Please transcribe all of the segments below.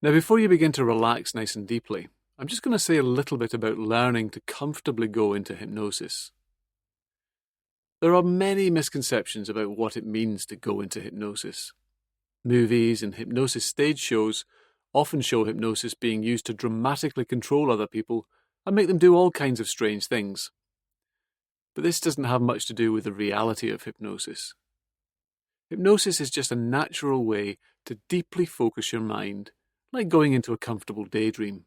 Now, before you begin to relax nice and deeply, I'm just going to say a little bit about learning to comfortably go into hypnosis. There are many misconceptions about what it means to go into hypnosis. Movies and hypnosis stage shows often show hypnosis being used to dramatically control other people and make them do all kinds of strange things. But this doesn't have much to do with the reality of hypnosis. Hypnosis is just a natural way to deeply focus your mind, like going into a comfortable daydream.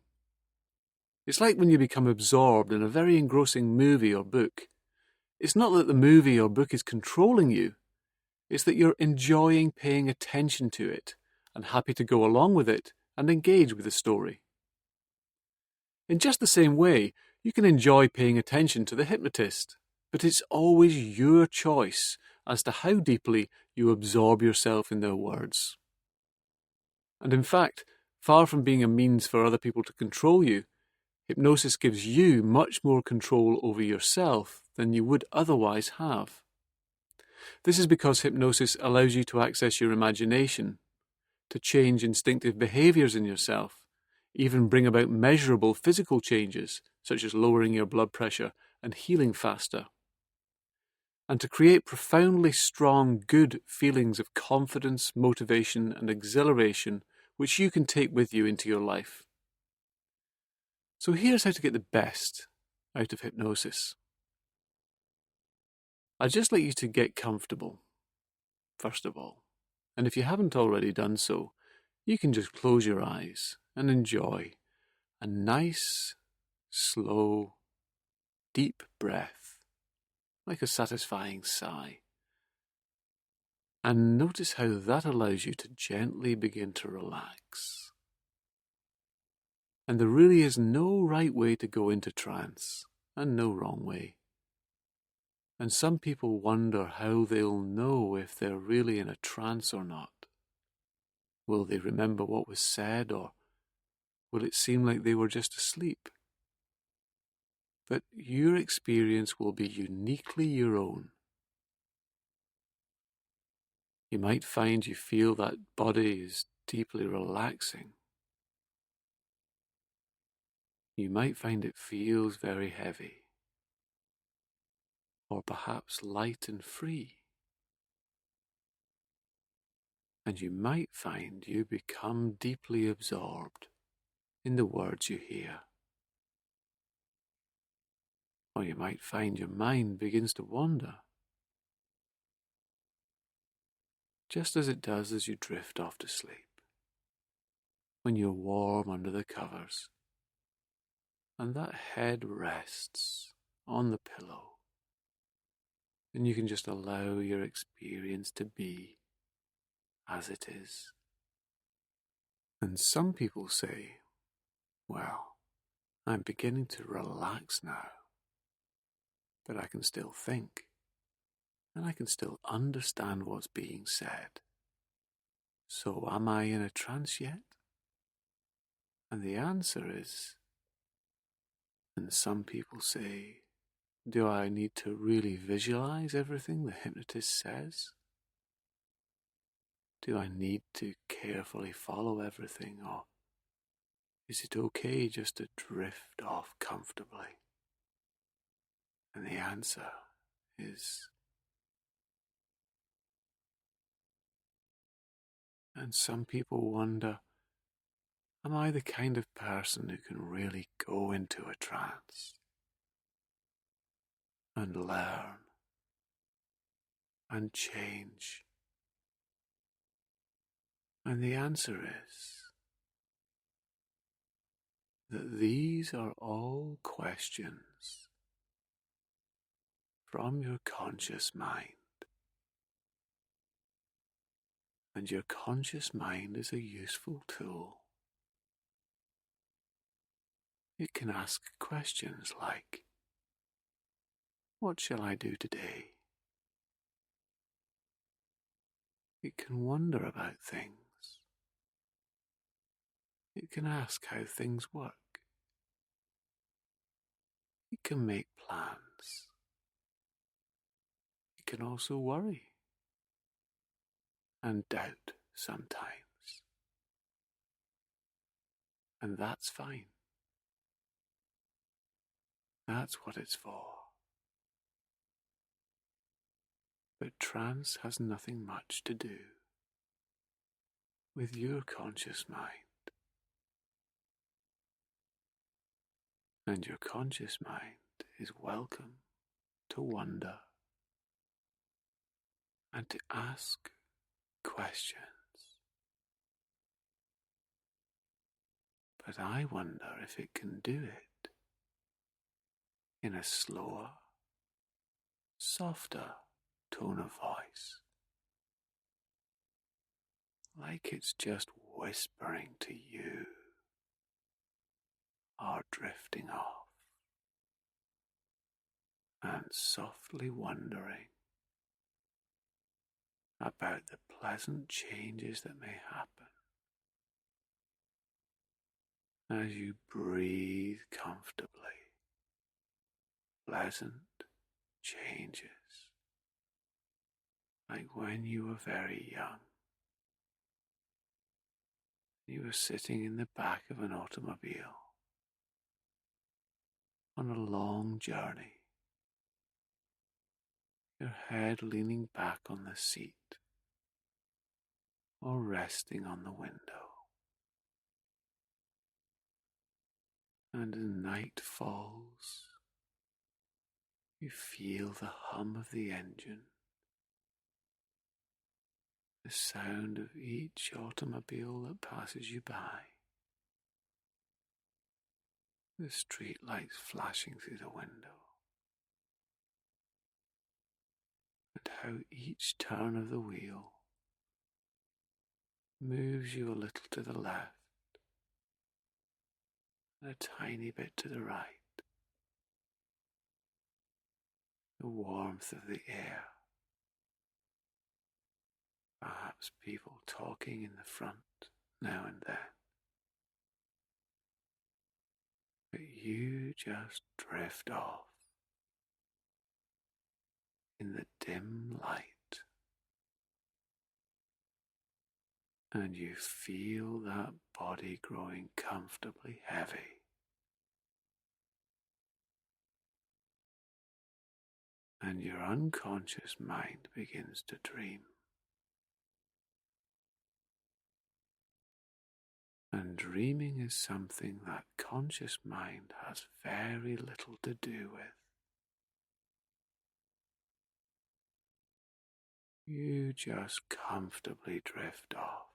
It's like when you become absorbed in a very engrossing movie or book. It's not that the movie or book is controlling you, it's that you're enjoying paying attention to it and happy to go along with it and engage with the story. In just the same way, you can enjoy paying attention to the hypnotist, but it's always your choice as to how deeply you absorb yourself in their words. And in fact, far from being a means for other people to control you, hypnosis gives you much more control over yourself than you would otherwise have. This is because hypnosis allows you to access your imagination, to change instinctive behaviors in yourself, even bring about measurable physical changes, such as lowering your blood pressure and healing faster, and to create profoundly strong, good feelings of confidence, motivation, and exhilaration, which you can take with you into your life. So here's how to get the best out of hypnosis. I'd just like you to get comfortable, first of all. And if you haven't already done so, you can just close your eyes and enjoy a nice, slow, deep breath, like a satisfying sigh. And notice how that allows you to gently begin to relax. And there really is no right way to go into trance, and no wrong way. And some people wonder how they'll know if they're really in a trance or not. Will they remember what was said, or will it seem like they were just asleep? But your experience will be uniquely your own. You might find you feel that body is deeply relaxing. You might find it feels very heavy, or perhaps light and free. And you might find you become deeply absorbed in the words you hear. Or you might find your mind begins to wander, just as it does as you drift off to sleep, when you're warm under the covers, and that head rests on the pillow, and you can just allow your experience to be as it is. And some people say, well, I'm beginning to relax now, but I can still think, and I can still understand what's being said. So am I in a trance yet? And the answer is, and some people say, do I need to really visualize everything the hypnotist says? Do I need to carefully follow everything, or is it okay just to drift off comfortably? And the answer is, and some people wonder, am I the kind of person who can really go into a trance and learn and change? And the answer is that these are all questions from your conscious mind. And your conscious mind is a useful tool. It can ask questions like, what shall I do today? It can wonder about things. It can ask how things work. It can make plans. It can also worry and doubt sometimes. And that's fine. That's what it's for. But trance has nothing much to do with your conscious mind. And your conscious mind is welcome to wonder and to ask questions. But I wonder if it can do it in a slower, softer tone of voice, like it's just whispering to you or drifting off and softly wondering about the pleasant changes that may happen as you breathe comfortably. Pleasant changes, like when you were very young. You were sitting in the back of an automobile on a long journey, your head leaning back on the seat or resting on the window. And as night falls, you feel the hum of the engine, the sound of each automobile that passes you by, the street lights flashing through the window, and how each turn of the wheel moves you a little to the left and a tiny bit to the right. The warmth of the air, perhaps people talking in the front now and then, but you just drift off in the dim light, and you feel that body growing comfortably heavy. And your unconscious mind begins to dream. And dreaming is something that conscious mind has very little to do with. You just comfortably drift off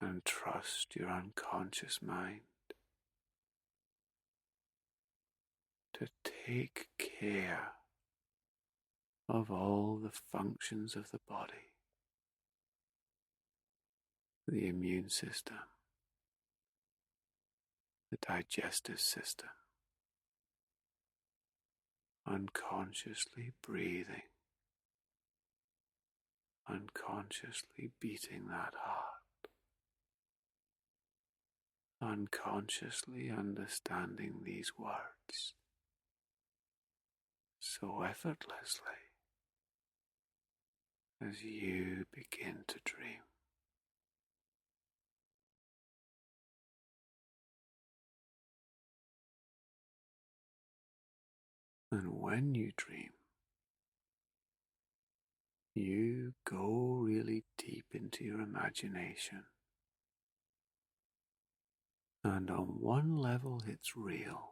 and trust your unconscious mind to take care of all the functions of the body, the immune system, the digestive system, unconsciously breathing, unconsciously beating that heart, unconsciously understanding these words so effortlessly as you begin to dream. And when you dream, you go really deep into your imagination. And on one level it's real,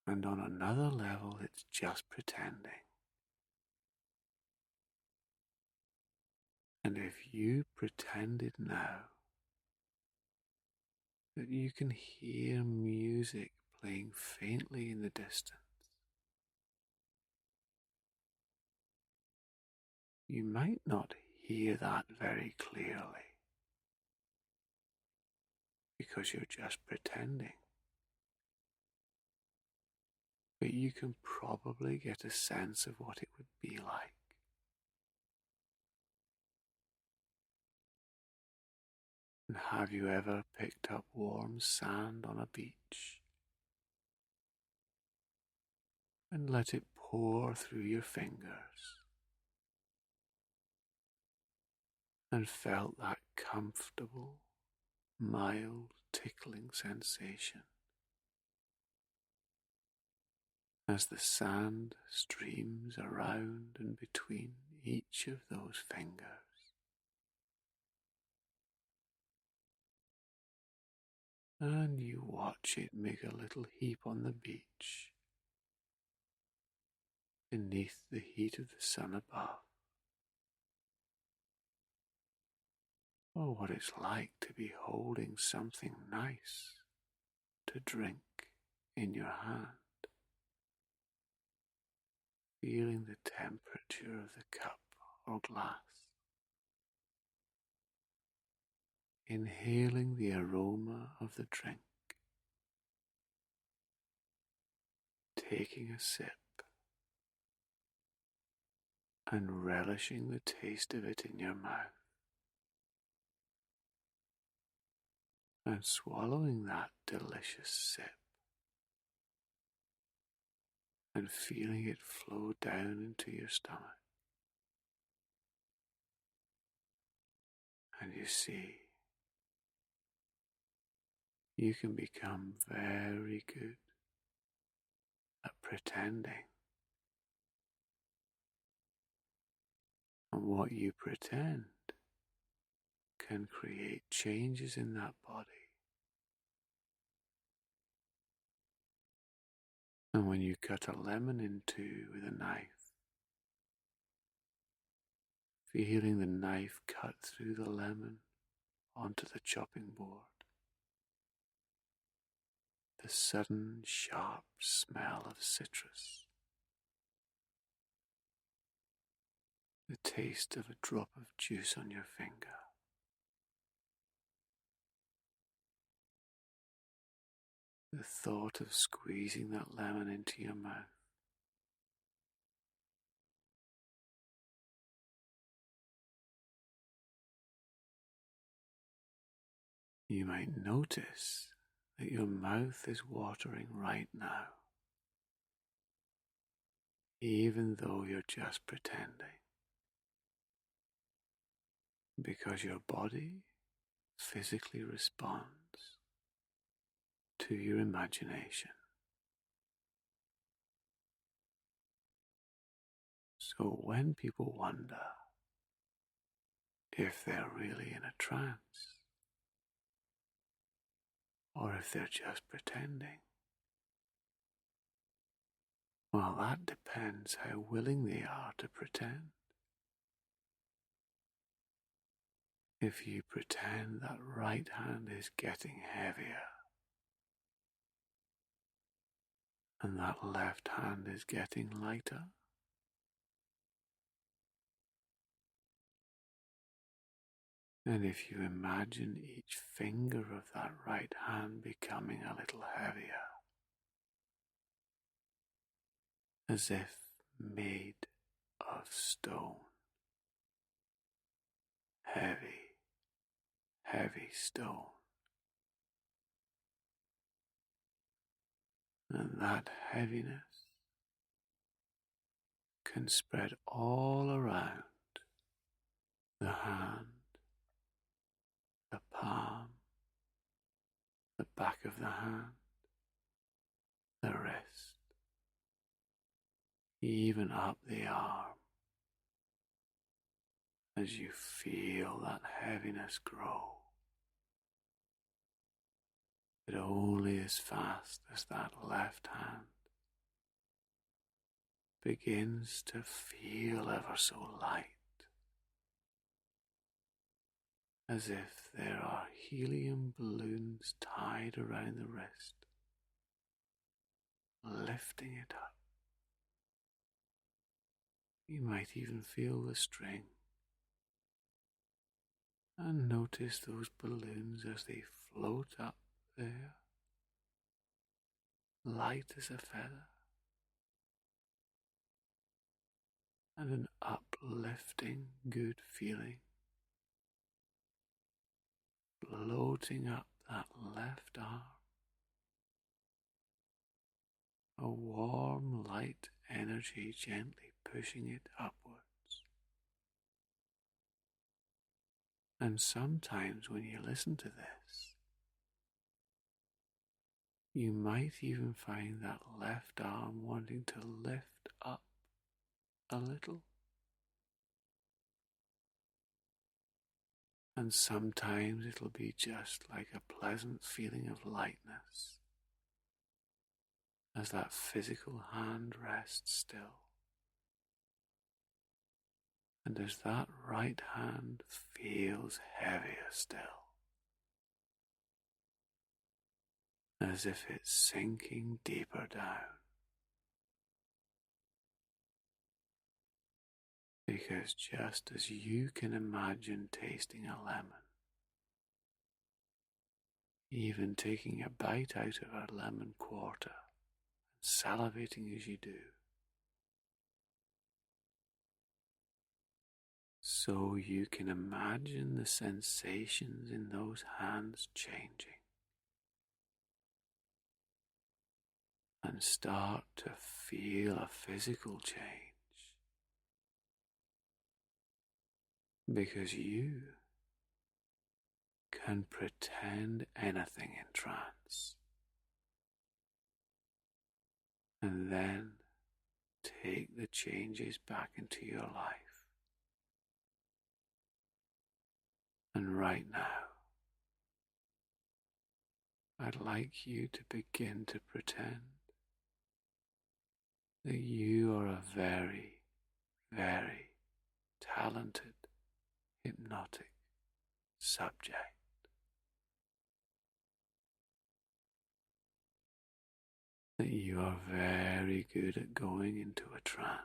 and on another level it's just pretending. And if you pretended now that you can hear music playing faintly in the distance, you might not hear that very clearly because you're just pretending. But you can probably get a sense of what it would be like. And have you ever picked up warm sand on a beach and let it pour through your fingers and felt that comfortable, mild tickling sensation as the sand streams around and between each of those fingers. And you watch it make a little heap on the beach beneath the heat of the sun above. Or what it's like to be holding something nice to drink in your hand, feeling the temperature of the cup or glass, inhaling the aroma of the drink, taking a sip and relishing the taste of it in your mouth, and swallowing that delicious sip and feeling it flow down into your stomach. And you see, you can become very good at pretending. And what you pretend can create changes in that body. And when you cut a lemon in two with a knife, feeling the knife cut through the lemon onto the chopping board, the sudden sharp smell of citrus, the taste of a drop of juice on your finger, the thought of squeezing that lemon into your mouth, you might notice that your mouth is watering right now, even though you're just pretending, because your body physically responds to your imagination. So when people wonder if they're really in a trance, or if they're just pretending, well, that depends how willing they are to pretend. If you pretend that right hand is getting heavier, and that left hand is getting lighter, and if you imagine each finger of that right hand becoming a little heavier, as if made of stone, heavy, heavy stone, and that heaviness can spread all around the hand, the palm, the back of the hand, the wrist, even up the arm, as you feel that heaviness grow, but only as fast as that left hand begins to feel ever so light, as if there are helium balloons tied around the wrist, lifting it up. You might even feel the string and notice those balloons as they float up there, light as a feather, and an uplifting good feeling floating up that left arm, a warm light energy gently pushing it upwards. And sometimes when you listen to this, you might even find that left arm wanting to lift up a little. And sometimes it'll be just like a pleasant feeling of lightness as that physical hand rests still. And as that right hand feels heavier still, as if it's sinking deeper down. Because just as you can imagine tasting a lemon, even taking a bite out of a lemon quarter and salivating as you do, so you can imagine the sensations in those hands changing and start to feel a physical change. Because you can pretend anything in trance and then take the changes back into your life. And right now, I'd like you to begin to pretend that you are a very, very talented hypnotic subject. That you are very good at going into a trance.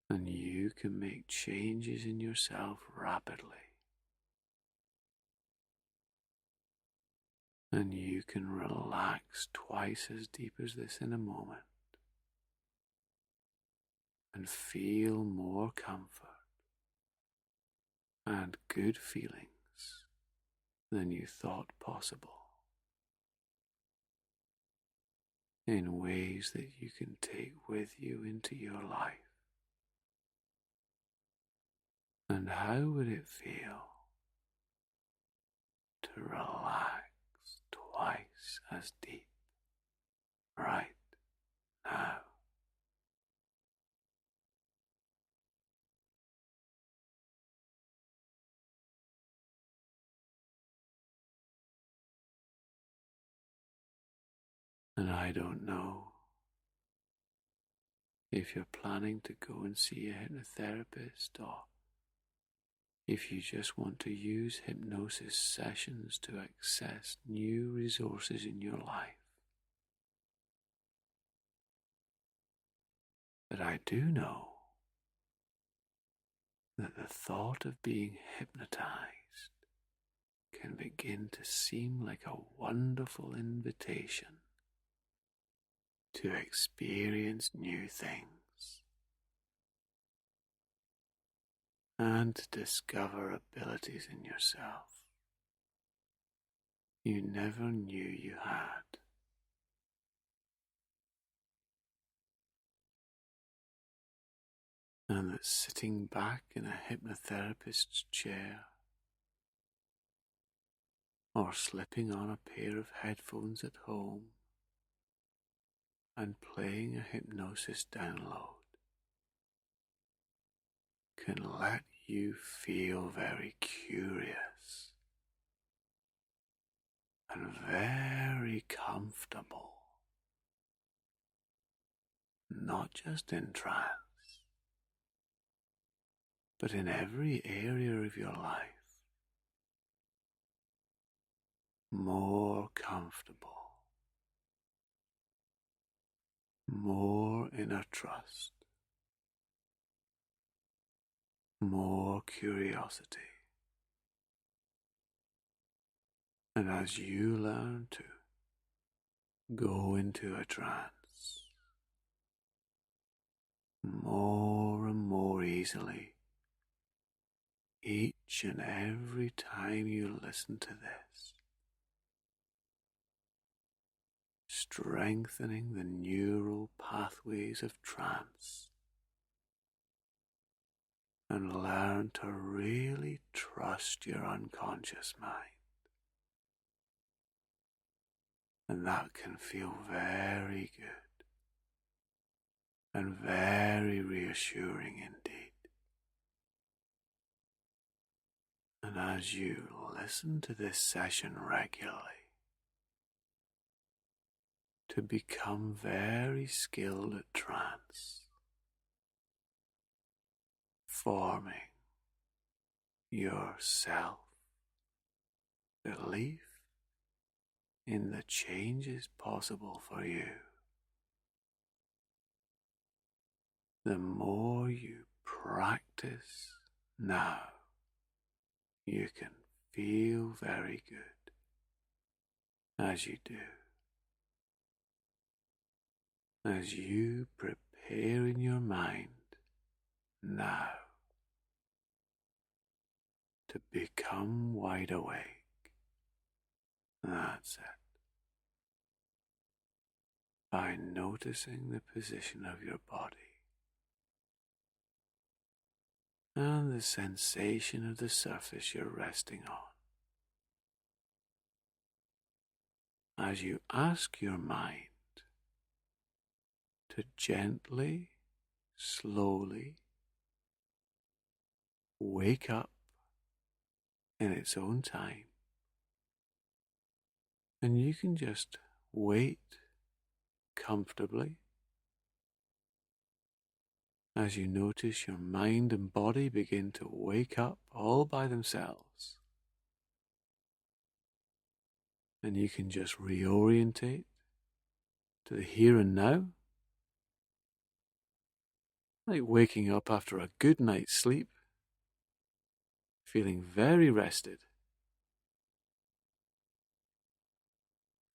And you can make changes in yourself rapidly. And you can relax twice as deep as this in a moment and feel more comfort and good feelings than you thought possible, in ways that you can take with you into your life. And how would it feel to relax twice as deep right now? And I don't know if you're planning to go and see a hypnotherapist or if you just want to use hypnosis sessions to access new resources in your life. But I do know that the thought of being hypnotized can begin to seem like a wonderful invitation to experience new things and to discover abilities in yourself you never knew you had. And that sitting back in a hypnotherapist's chair or slipping on a pair of headphones at home and playing a hypnosis download can let you feel very curious and very comfortable, not just in trance, but in every area of your life, more comfortable, more inner trust, more curiosity. And as you learn to go into a trance more and more easily, each and every time you listen to this, strengthening the neural pathways of trance and learn to really trust your unconscious mind. And that can feel very good and very reassuring indeed. And as you listen to this session regularly, to become very skilled at trance, forming your self-belief in the changes possible for you. The more you practice now, you can feel very good as you do. As you prepare in your mind now to become wide awake. That's it. By noticing the position of your body and the sensation of the surface you're resting on. As you ask your mind to gently, slowly wake up in its own time, and you can just wait comfortably as you notice your mind and body begin to wake up all by themselves. And you can just reorientate to the here and now, like waking up after a good night's sleep, feeling very rested.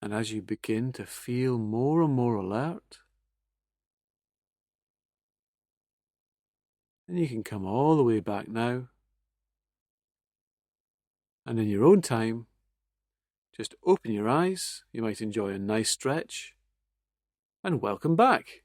And as you begin to feel more and more alert, then you can come all the way back now, and in your own time, just open your eyes. You might enjoy a nice stretch, and welcome back.